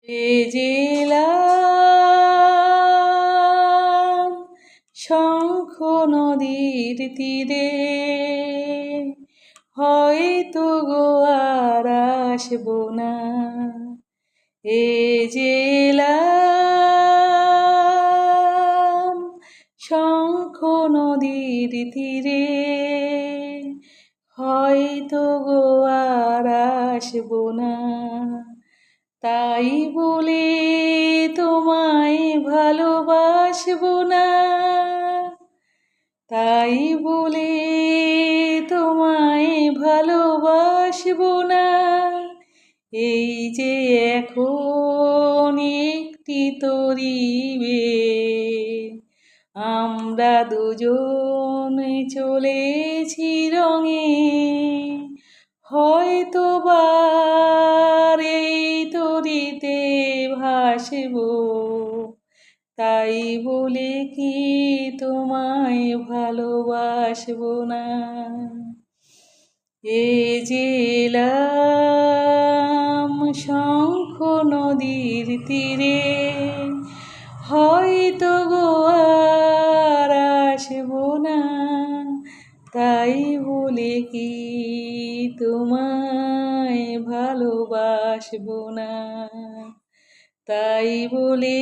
জেলাম শঙ্খ নদীর তীরে, হয়তো গো আর আসবো না। এ জেলাম শঙ্খ নদীর তীরে, হয়তো গো আর আসবো না। তাই বলে তোমায় ভালোবাসবো না, তাই বলে তোমায় ভালোবাসবো না। এই যে এখন একটি তরিবে, আমরা দুজন চলেছি রঙে, হয়তো বা এই তরিতে ভাসবো। তাই বলে কি তোমায় ভালোবাসবো না। এ জেলাম শঙ্খ নদীর তীরে, হয়তো গো আর আসবো না। তাই বলে কি তোমায় ভালোবাসবো না, তাই বলে